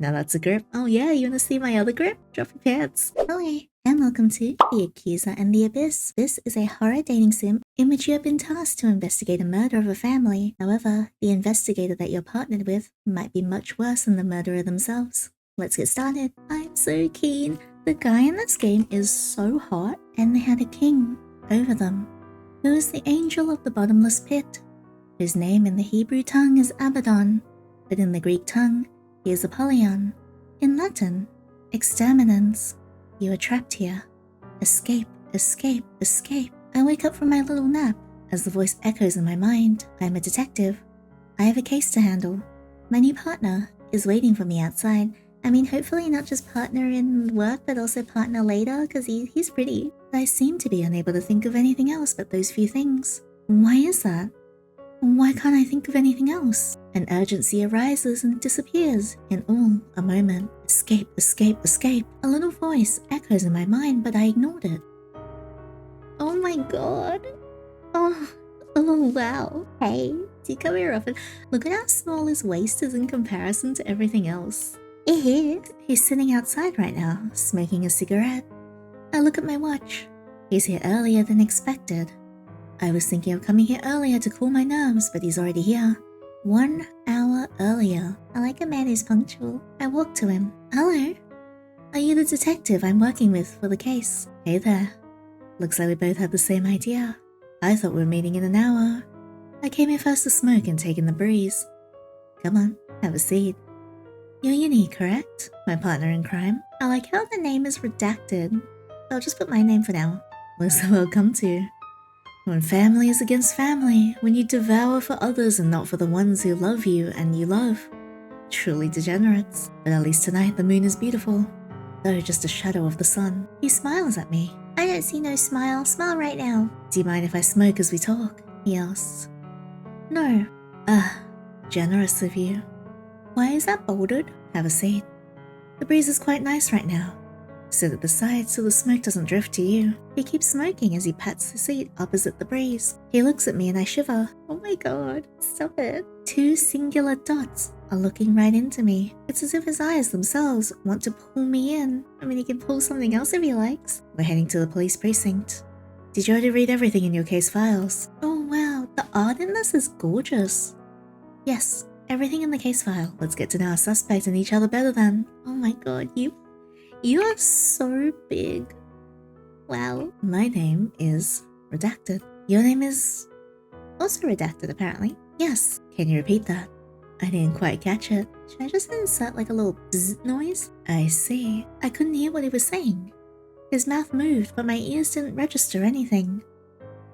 Now that's a grip. Oh yeah, you wanna see my other grip? Drop your pants. Hello, and welcome to The Accuser and the Abyss. This is a horror dating sim in which you have been tasked to investigate a murder of a family. However, the investigator that you're partnered with might be much worse than the murderer themselves. Let's get started. I'm so keen. The guy in this game is so hot, and they had a king over them, who is the angel of the bottomless pit, whose name in the Hebrew tongue is Abaddon, but in the Greek tongue, he is Apollyon. In Latin, exterminans. You are trapped here. Escape, escape, escape. I wake up from my little nap as the voice echoes in my mind. I am a detective. I have a case to handle. My new partner is waiting for me outside. I mean, hopefully not just partner in work, but also partner later, because he's pretty. I seem to be unable to think of anything else but those few things. Why is that? Why can't I think of anything else? An urgency arises and disappears in all a moment. Escape, escape, escape. A little voice echoes in my mind, but I ignored it. Oh my god. Oh wow. Hey, do you come here often? Look at how small his waist is in comparison to everything else. He's sitting outside right now, smoking a cigarette. I look at my watch. He's here earlier than expected. I was thinking of coming here earlier to cool my nerves, but he's already here. 1 hour earlier. I like a man who's punctual. I walk to him. Hello? Are you the detective I'm working with for the case? Hey there. Looks like we both had the same idea. I thought we were meeting in an hour. I came here first to smoke and take in the breeze. Come on, have a seat. You're Yinny, correct? My partner in crime. I like how the name is redacted. I'll just put my name for now. Where's the world come to? When family is against family, when you devour for others and not for the ones who love you and you love. Truly degenerates. But at least tonight the moon is beautiful, though just a shadow of the sun. He smiles at me. I don't see no smile. Smile right now. Do you mind if I smoke as we talk? He asks. No. Generous of you. Why is that bolded? Have a seat. The breeze is quite nice right now. Sit at the side so the smoke doesn't drift to you. He keeps smoking as he pats the seat opposite the breeze. He looks at me and I shiver. Oh my god, stop it. 2 singular dots are looking right into me. It's as if his eyes themselves want to pull me in. I mean, he can pull something else if he likes. We're heading to the police precinct. Did you already read everything in your case files? Oh wow, the art in this is gorgeous. Yes, everything in the case file. Let's get to know our suspect and each other better then. Oh my god, you are so big. Wow. My name is redacted. Your name is also redacted, apparently. Yes. Can you repeat that? I didn't quite catch it. Should I just insert like a little bzzz noise? I see. I couldn't hear what he was saying. His mouth moved, but my ears didn't register anything.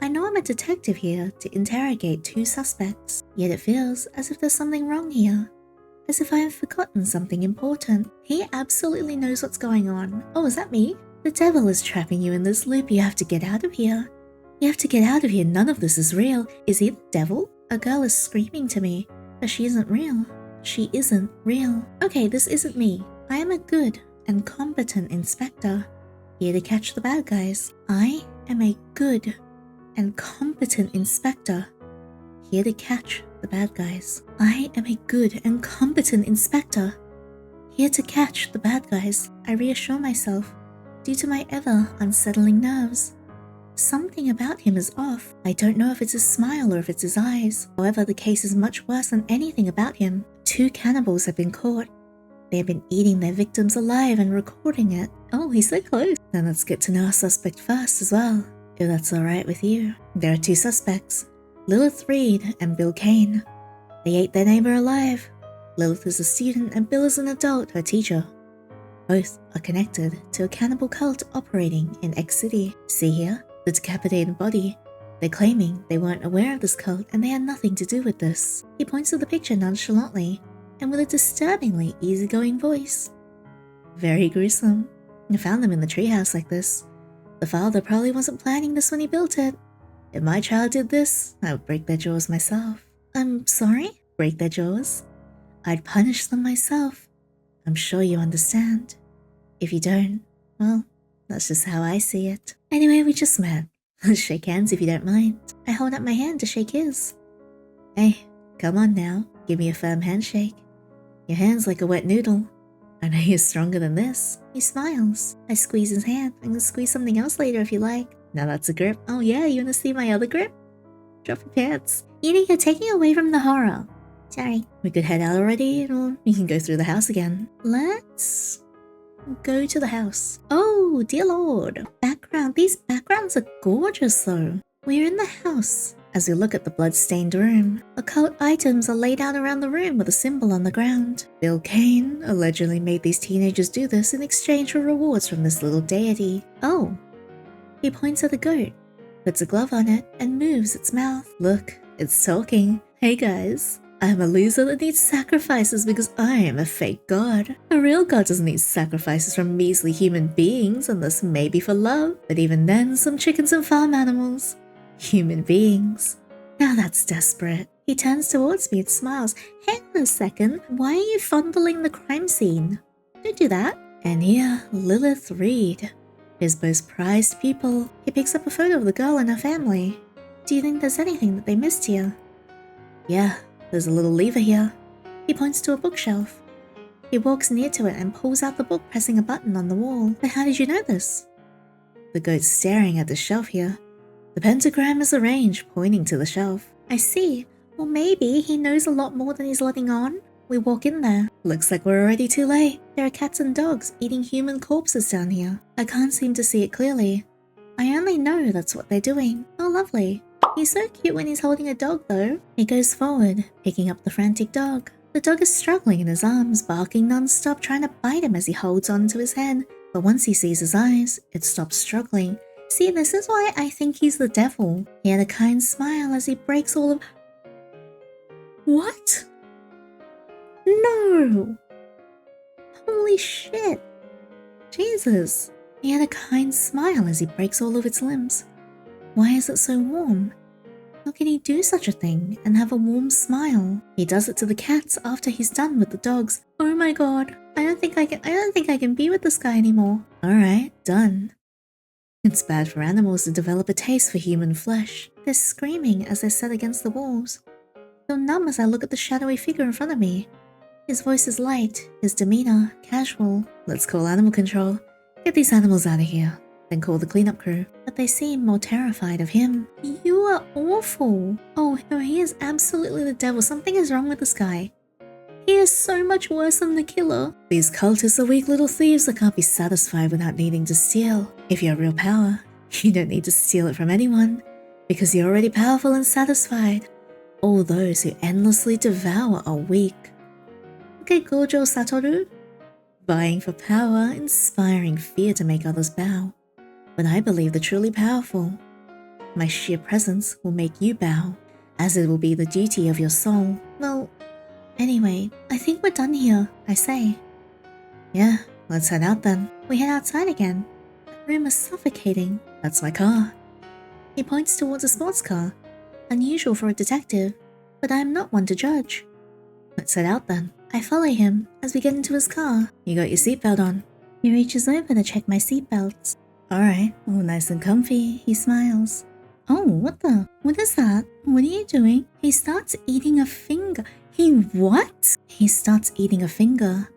I know I'm a detective here to interrogate 2 suspects, yet it feels as if there's something wrong here. As if I have forgotten something important. He absolutely knows what's going on. Oh, is that me? The devil is trapping you in this loop. You have to get out of here. You have to get out of here. None of this is real. Is he the devil? A girl is screaming to me, but she isn't real. She isn't real. Okay, this isn't me. I am a good and competent inspector, here to catch the bad guys. I am a good and competent inspector, here to catch the bad guys. I am a good and competent inspector, here to catch the bad guys. I reassure myself, due to my ever unsettling nerves. Something about him is off. I don't know if it's his smile or if it's his eyes. However, the case is much worse than anything about him. 2 cannibals have been caught. They have been eating their victims alive and recording it. Oh, he's so close. Then let's get to know our suspect first as well, if that's alright with you. There are 2 suspects. Lilith Reed and Bill Kane. They ate their neighbor alive. Lilith is a student and Bill is an adult, her teacher. Both are connected to a cannibal cult operating in X City. See here? The decapitated body. They're claiming they weren't aware of this cult and they had nothing to do with this. He points to the picture nonchalantly and with a disturbingly easygoing voice. Very gruesome. I found them in the treehouse like this. The father probably wasn't planning this when he built it. If my child did this, I would break their jaws myself. I'm sorry? Break their jaws? I'd punish them myself. I'm sure you understand. If you don't, well, that's just how I see it. Anyway, we just met. Let's shake hands if you don't mind. I hold up my hand to shake his. Hey, come on now. Give me a firm handshake. Your hand's like a wet noodle. I know you're stronger than this. He smiles. I squeeze his hand. I can squeeze something else later if you like. Now that's a grip. Oh yeah, you wanna see my other grip? Drop your pants. You're taking away from the horror. Sorry. We could head out already, or you can go through the house again. Let's go to the house. Oh, dear lord. Background. These backgrounds are gorgeous though. We're in the house. As we look at the blood-stained room, occult items are laid out around the room with a symbol on the ground. Bill Kane allegedly made these teenagers do this in exchange for rewards from this little deity. Oh. He points at the goat, puts a glove on it, and moves its mouth. Look, it's talking. Hey guys, I'm a loser that needs sacrifices because I am a fake god. A real god doesn't need sacrifices from measly human beings unless maybe for love, but even then some chickens and farm animals. Human beings. Now that's desperate. He turns towards me and smiles. Hang on a second, why are you fondling the crime scene? Don't do that. And here, Lilith Reed, his most prized pupil. He picks up a photo of the girl and her family. Do you think there's anything that they missed here? Yeah, there's a little lever here. He points to a bookshelf. He walks near to it and pulls out the book, pressing a button on the wall. But how did you know this? The goat's staring at the shelf here. The pentagram is arranged, pointing to the shelf. I see. Well, maybe he knows a lot more than he's letting on. We walk in there. Looks like we're already too late. There are cats and dogs eating human corpses down here. I can't seem to see it clearly. I only know that's what they're doing. Oh, lovely. He's so cute when he's holding a dog, though. He goes forward, picking up the frantic dog. The dog is struggling in his arms, barking non-stop, trying to bite him as he holds on to his head. But once he sees his eyes, it stops struggling. See, this is why I think he's the devil. He had a kind smile as he breaks all of... What? No! Holy shit! Jesus! He had a kind smile as he breaks all of its limbs. Why is it so warm? How can he do such a thing and have a warm smile? He does it to the cats after he's done with the dogs. Oh my god! I don't think I can be with this guy anymore. Alright, done. It's bad for animals to develop a taste for human flesh. They're screaming as they're set against the walls. I feel numb as I look at the shadowy figure in front of me. His voice is light, his demeanor casual. Let's call animal control. Get these animals out of here. Then call the cleanup crew. But they seem more terrified of him. You are awful. Oh no, he is absolutely the devil. Something is wrong with this guy. He is so much worse than the killer. These cultists are weak little thieves that can't be satisfied without needing to steal. If you have real power, you don't need to steal it from anyone, because you're already powerful and satisfied. All those who endlessly devour are weak. Okay, Gojo Satoru? Vying for power, inspiring fear to make others bow. But I believe the truly powerful. My sheer presence will make you bow, as it will be the duty of your soul. Well, anyway, I think we're done here, I say. Yeah, let's head out then. We head outside again. The room is suffocating. That's my car. He points towards a sports car. Unusual for a detective, but I am not one to judge. Let's head out then. I follow him as we get into his car. You got your seatbelt on. He reaches over to check my seatbelts. Alright, all nice and comfy. He smiles. Oh, what is that? What are you doing? He starts eating a finger. What? He starts eating a finger.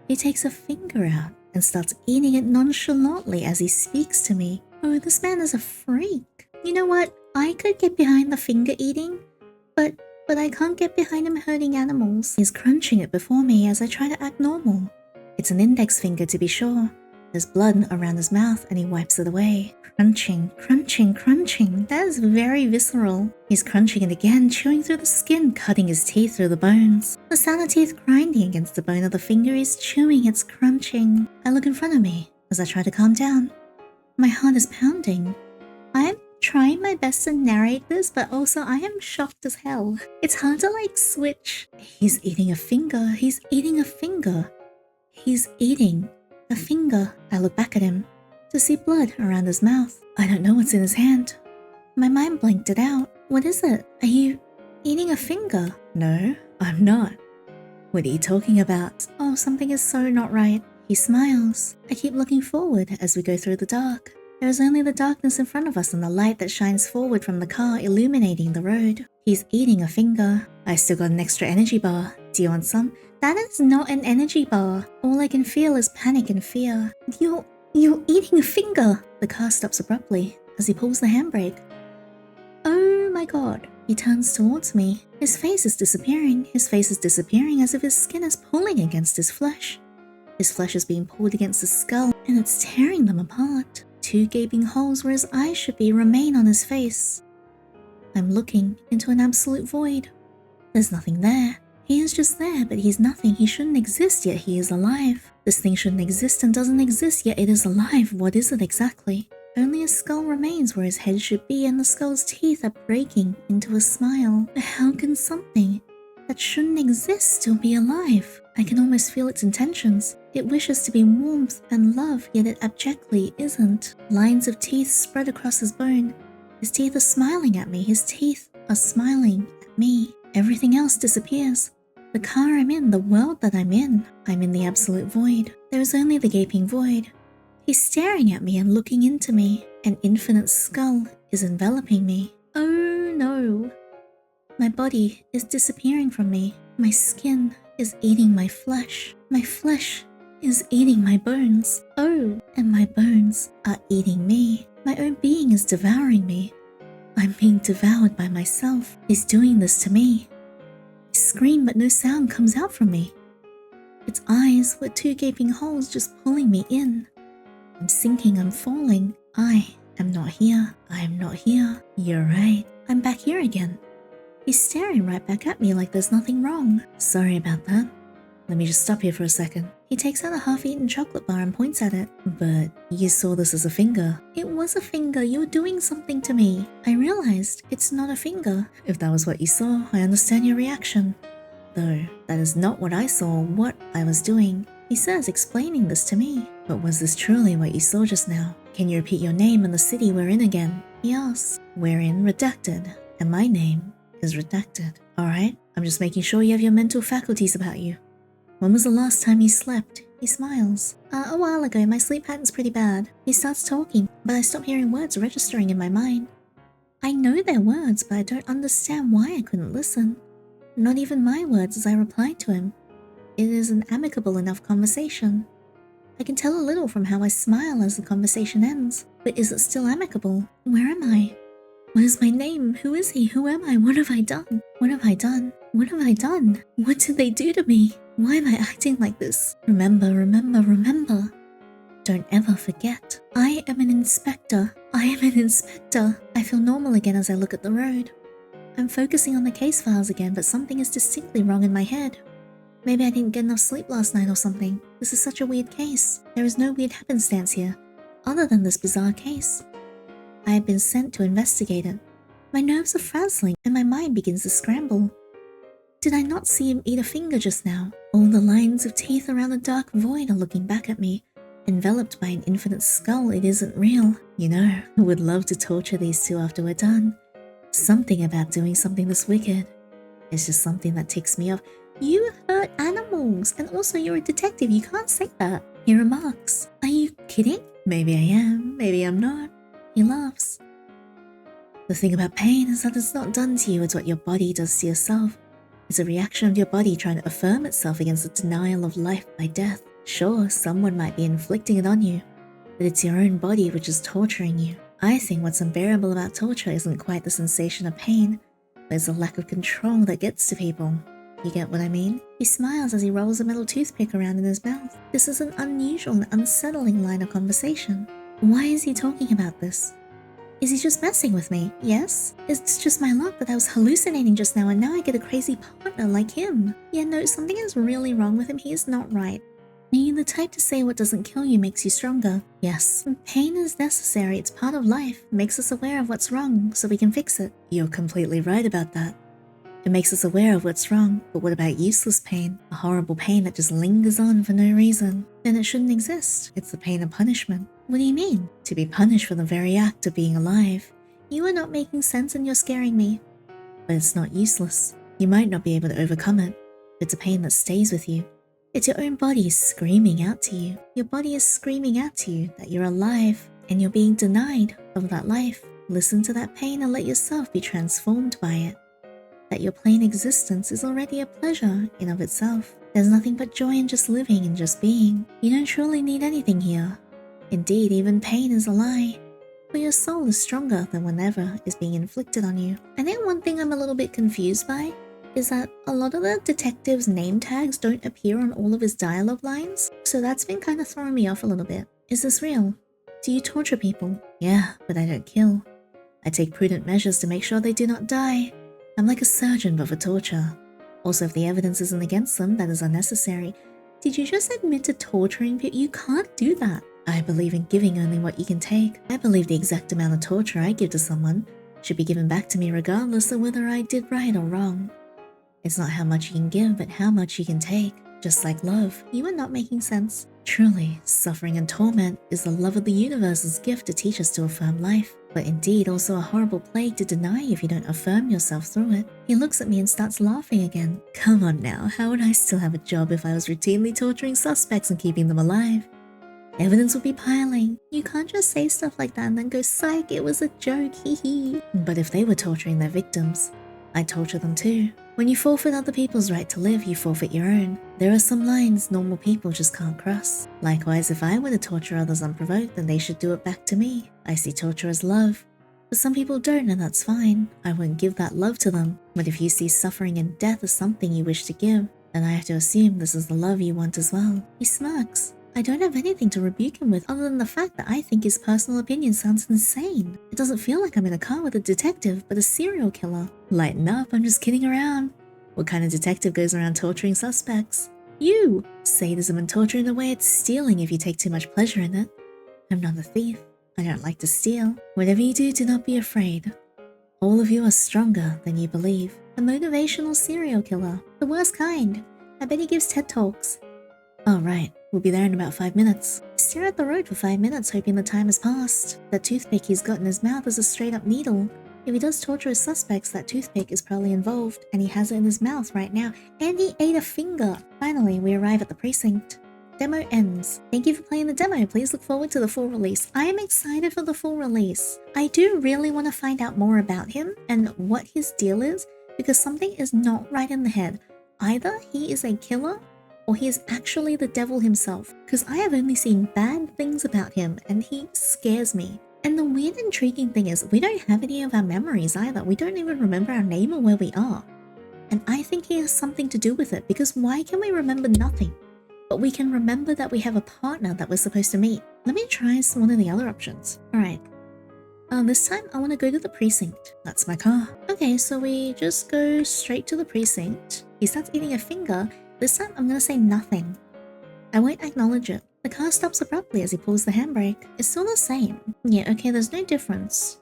He takes a finger out and starts eating it nonchalantly as he speaks to me. Oh, this man is a freak. You know what? I could get behind the finger eating, but I can't get behind him hurting animals. He's crunching it before me as I try to act normal. It's an index finger to be sure. There's blood around his mouth and he wipes it away. Crunching, crunching, crunching. That is very visceral. He's crunching it again, chewing through the skin, cutting his teeth through the bones. The sound of teeth grinding against the bone of the finger is chewing, it's crunching. I look in front of me as I try to calm down. My heart is pounding. I'm trying my best to narrate this, but also I am shocked as hell. It's hard to switch. He's eating a finger. He's eating a finger. He's eating a finger. I look back at him to see blood around his mouth. I don't know what's in his hand. My mind blanked it out. What is it? Are you eating a finger? No, I'm not. What are you talking about? Oh, something is so not right. He smiles. I keep looking forward as we go through the dark. There is only the darkness in front of us and the light that shines forward from the car illuminating the road. He's eating a finger. I still got an extra energy bar. Do you want some? That is not an energy bar. All I can feel is panic and fear. You're eating a finger! The car stops abruptly as he pulls the handbrake. Oh my god. He turns towards me. His face is disappearing. His face is disappearing as if his skin is pulling against his flesh. His flesh is being pulled against his skull and it's tearing them apart. 2 gaping holes where his eyes should be remain on his face. I'm looking into an absolute void. There's nothing there. He is just there, but he's nothing. He shouldn't exist, yet he is alive. This thing shouldn't exist and doesn't exist, yet it is alive. What is it exactly? Only a skull remains where his head should be, and the skull's teeth are breaking into a smile. But how can something that shouldn't exist still be alive? I can almost feel its intentions. It wishes to be warmth and love, yet it abjectly isn't. Lines of teeth spread across his bone. His teeth are smiling at me. His teeth are smiling at me. Everything else disappears. The car I'm in, the world that I'm in the absolute void. There is only the gaping void. He's staring at me and looking into me. An infinite skull is enveloping me. Oh no. My body is disappearing from me. My skin is eating my flesh. My flesh is eating my bones. Oh, and my bones are eating me. My own being is devouring me. I'm being devoured by myself. He's doing this to me. I scream, but no sound comes out from me. Its eyes were 2 gaping holes just pulling me in. I'm sinking, I'm falling. I am not here. I am not here. You're right. I'm back here again. He's staring right back at me like there's nothing wrong. Sorry about that. Let me just stop here for a second. He takes out a half-eaten chocolate bar and points at it. But you saw this as a finger. It was a finger. You're doing something to me. I realized it's not a finger. If that was what you saw, I understand your reaction. Though, that is not what I saw, what I was doing. He says, explaining this to me. But was this truly what you saw just now? Can you repeat your name and the city we're in again? He asks. We're in Redacted, and my name is Redacted. Alright, I'm just making sure you have your mental faculties about you. When was the last time you slept? He smiles. A while ago. My sleep pattern's pretty bad. He starts talking, but I stop hearing words registering in my mind. I know they're words, but I don't understand why I couldn't listen. Not even my words as I replied to him. It is an amicable enough conversation. I can tell a little from how I smile as the conversation ends. But is it still amicable? Where am I? What is my name? Who is he? Who am I? What have I done? What have I done? What have I done? What did they do to me? Why am I acting like this? Remember, remember, remember. Don't ever forget. I am an inspector. I am an inspector. I feel normal again as I look at the road. I'm focusing on the case files again, but something is distinctly wrong in my head. Maybe I didn't get enough sleep last night or something. This is such a weird case. There is no weird happenstance here, other than this bizarre case. I have been sent to investigate it. My nerves are frazzling and my mind begins to scramble. Did I not see him eat a finger just now? All the lines of teeth around the dark void are looking back at me. Enveloped by an infinite skull, it isn't real. You know, I would love to torture these two after we're done. Something about doing something this wicked. It's just something that ticks me off. You hurt animals, and also you're a detective, you can't say that. He remarks. Are you kidding? Maybe I am, maybe I'm not. He laughs. The thing about pain is that it's not done to you, it's what your body does to yourself. It's a reaction of your body trying to affirm itself against the denial of life by death. Sure, someone might be inflicting it on you, but it's your own body which is torturing you. I think what's unbearable about torture isn't quite the sensation of pain, but it's a lack of control that gets to people. You get what I mean? He smiles as he rolls a metal toothpick around in his mouth. This is an unusual and unsettling line of conversation. Why is he talking about this? Is he just messing with me? Yes? It's just my luck that I was hallucinating just now and now I get a crazy partner like him. Yeah, no, something is really wrong with him. He is not right. Are you the type to say what doesn't kill you makes you stronger? Yes. Pain is necessary. It's part of life. It makes us aware of what's wrong so we can fix it. You're completely right about that. It makes us aware of what's wrong, but what about useless pain? A horrible pain that just lingers on for no reason? Then it shouldn't exist. It's the pain of punishment. What do you mean? To be punished for the very act of being alive. You are not making sense and you're scaring me. But it's not useless. You might not be able to overcome it. It's a pain that stays with you. It's your own body screaming out to you. Your body is screaming out to you that you're alive and you're being denied of that life. Listen to that pain and let yourself be transformed by it. that your plain existence is already a pleasure in of itself. There's nothing but joy in just living and just being. You don't truly need anything here. Indeed, even pain is a lie. For your soul is stronger than whenever is being inflicted on you. I think one thing I'm a little bit confused by is that a lot of the detective's name tags don't appear on all of his dialogue lines, so that's been kind of throwing me off a little bit. Is this real? Do you torture people? Yeah, but I don't kill. I take prudent measures to make sure they do not die. I'm like a surgeon but for torture. Also, if the evidence isn't against them, that is unnecessary. Did you just admit to torturing people? You can't do that. I believe in giving only what you can take. I believe the exact amount of torture I give to someone should be given back to me regardless of whether I did right or wrong. It's not how much you can give, but how much you can take. Just like love, you are not making sense. Truly, suffering and torment is the love of the universe's gift to teach us to affirm life, but indeed also a horrible plague to deny if you don't affirm yourself through it. He looks at me and starts laughing again. Come on now, how would I still have a job if I was routinely torturing suspects and keeping them alive? Evidence will be piling. You can't just say stuff like that and then go, psych, it was a joke, hee hee. But if they were torturing their victims, I'd torture them too. When you forfeit other people's right to live, you forfeit your own. There are some lines normal people just can't cross. Likewise, if I were to torture others unprovoked, then they should do it back to me. I see torture as love. But some people don't, and that's fine. I wouldn't give that love to them. But if you see suffering and death as something you wish to give, then I have to assume this is the love you want as well. He smirks. I don't have anything to rebuke him with other than the fact that I think his personal opinion sounds insane. It doesn't feel like I'm in a car with a detective, but a serial killer. Lighten up, I'm just kidding around. What kind of detective goes around torturing suspects? You! Sadism and torture in a way it's stealing if you take too much pleasure in it. I'm not a thief. I don't like to steal. Whatever you do not be afraid. All of you are stronger than you believe. A motivational serial killer. The worst kind. I bet he gives TED Talks. Oh right, we'll be there in about 5 minutes. Stare at the road for 5 minutes hoping the time has passed. That toothpick he's got in his mouth is a straight up needle. If he does torture his suspects, that toothpick is probably involved, and he has it in his mouth right now, and he ate a finger. Finally, we arrive at the precinct. Demo ends. Thank you for playing the demo. Please look forward to the full release. I am excited for the full release. I do really want to find out more about him and what his deal is, because something is not right in the head. Either he is a killer, or he is actually the devil himself, because I have only seen bad things about him, and he scares me. And the weird intriguing thing is, we don't have any of our memories either. We don't even remember our name or where we are. And I think he has something to do with it, because why can we remember nothing? But we can remember that we have a partner that we're supposed to meet. Let me try one of the other options. Alright. This time I want to go to the precinct. That's my car. Okay, so we just go straight to the precinct. He starts eating a finger. This time I'm going to say nothing. I won't acknowledge it. The car stops abruptly as he pulls the handbrake. It's still the same. Yeah, okay, there's no difference.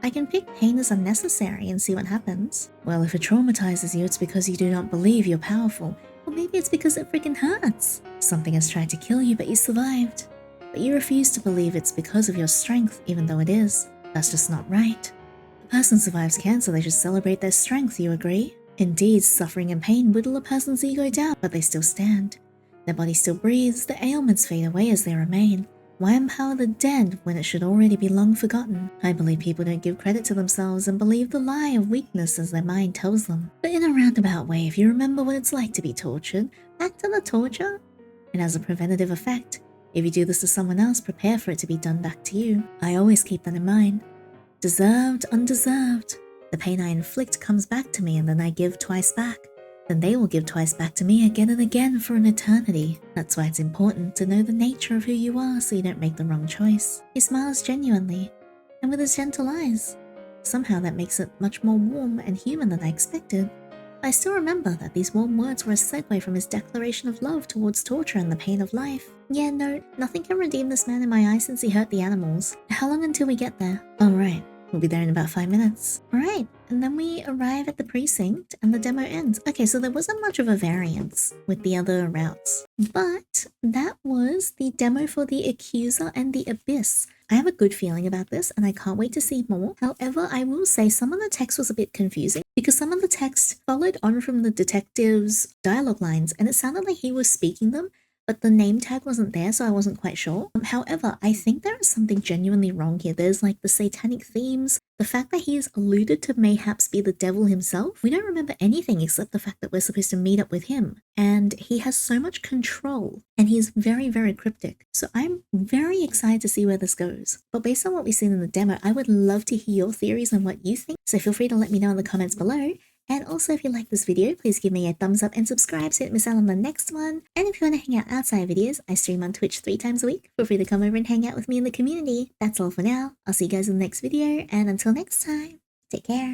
I can pick pain as unnecessary and see what happens. Well, if it traumatizes you, it's because you do not believe you're powerful. Or maybe it's because it freaking hurts. Something has tried to kill you, but you survived. But you refuse to believe it's because of your strength, even though it is. That's just not right. A person survives cancer, they should celebrate their strength, you agree? Indeed, suffering and pain whittle a person's ego down, but they still stand. Their body still breathes, the ailments fade away as they remain. Why empower the dead when it should already be long forgotten? I believe people don't give credit to themselves and believe the lie of weakness as their mind tells them. But in a roundabout way, if you remember what it's like to be tortured, back to the torture. It has a preventative effect. If you do this to someone else, prepare for it to be done back to you. I always keep that in mind. Deserved, undeserved. The pain I inflict comes back to me and then I give twice back. Then they will give twice back to me again and again for an eternity. That's why it's important to know the nature of who you are so you don't make the wrong choice. He smiles genuinely, and with his gentle eyes. Somehow that makes it much more warm and human than I expected. I still remember that these warm words were a segue from his declaration of love towards torture and the pain of life. Yeah, no, nothing can redeem this man in my eyes since he hurt the animals. How long until we get there? Oh, right. We'll be there in about 5 minutes. Alright, and then we arrive at the precinct and the demo ends. Okay, so there wasn't much of a variance with the other routes. But that was the demo for the Accuser and the Abyss. I have a good feeling about this and I can't wait to see more. However, I will say some of the text was a bit confusing because some of the text followed on from the detective's dialogue lines and it sounded like he was speaking them, but the name tag wasn't there, so I wasn't quite sure. However, I think there is something genuinely wrong here. There's like the satanic themes, the fact that he is alluded to mayhaps be the devil himself. We don't remember anything except the fact that we're supposed to meet up with him, and he has so much control, and he's very, very cryptic. So I'm very excited to see where this goes. But based on what we've seen in the demo, I would love to hear your theories on what you think, so feel free to let me know in the comments below. And also, if you like this video, please give me a thumbs up and subscribe so you don't miss out on the next one. And if you want to hang out outside videos, I stream on Twitch 3 times a week. Feel free to come over and hang out with me in the community. That's all for now. I'll see you guys in the next video, and until next time, take care.